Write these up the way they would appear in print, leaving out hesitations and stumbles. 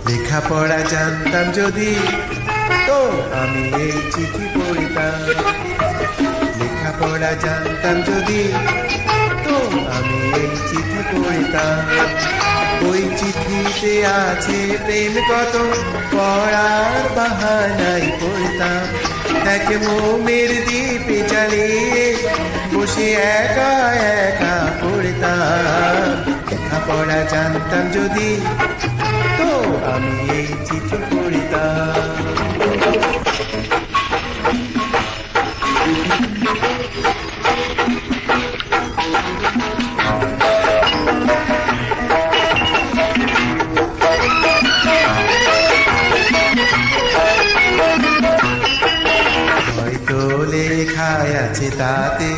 লেখাপড়া জানতাম যদি, তো আমি এই চিঠি পড়িতাম। লেখাপড়া জানতাম যদি, তো আমি এই চিঠি পড়িতাম। ওই চিঠিতে আছে প্রেম কত, পড়ার বাহানায় পড়তাম। এক মোমের দ্বীপে জ্বালিয়ে বসে একা একা পড়তাম। লেখাপড়া জানতাম যদি, তো আমি এই চিঠি পড়িতাম। হয়তো লেখায় আছে তাতে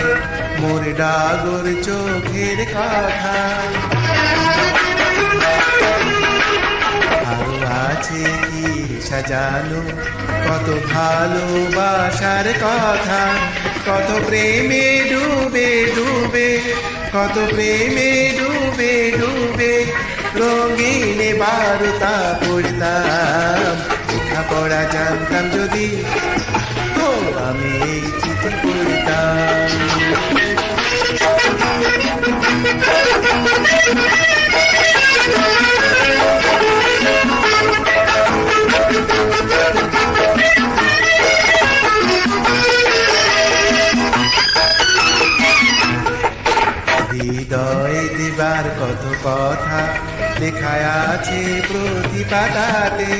মোর ডাগর চোখের কথা, আরো আছে কি সাজানো কত ভালোবাসার কথা। কত প্রেমে ডুবে ডুবে, কত প্রেমে ডুবে ডুবে রঙিন বারতা পড়তাম। লেখাপড়া জানতাম যদি, তো আমি এই চিঠি পড়তাম। হৃদয়ে দিবার কত কথা লেখায় আছে প্রতি পাতাতে।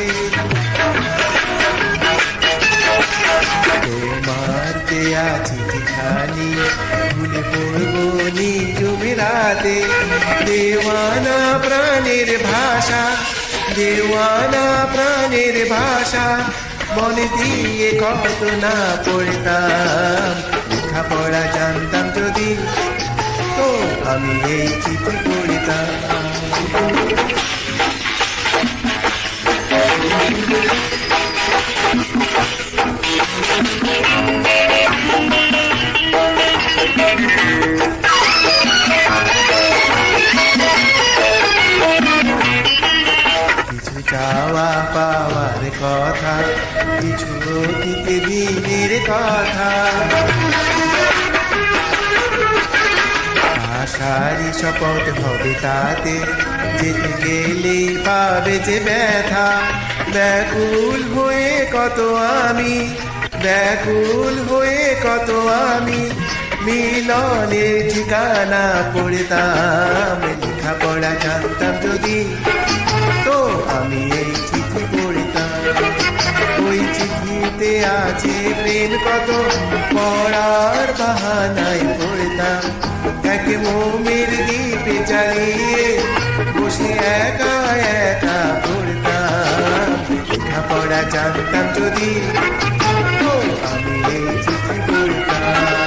তোমার দেয়া চিঠিখানি ভুলে পড়বো নিঝুম রাতে। দেওয়ানা প্রাণের ভাষা, দেওয়ানা প্রাণের ভাষা, মনে দিয়ে কত না পড়তাম। লেখাপড়া জানতাম যদি, তো আমি এই চিঠি পড়িতাম। কিছু চাওয়া পাওয়ার কথা, কিছু অতীত দিনের কথা, আশারই শপথ হবে তাতে, যেতে গেলে পাবে যে ব্যথা। ব্যাকুল হয়ে কত আমি, ব্যাকুল হয়ে কত আমি মিলনের ঠিকানা পড়তাম। লেখাপড়া জানতাম যদি, তো আমি এই চিঠি পড়তাম। ওই চিঠিতে আছে প্রেম কত, পড়ার বাহানায় পড়তাম। এক মোমের দ্বীপে জ্বালিয়ে বসে একা একা পড়তাম। লেখাপড়া জানতাম যদি, তো আমি এই চিঠি পড়তাম।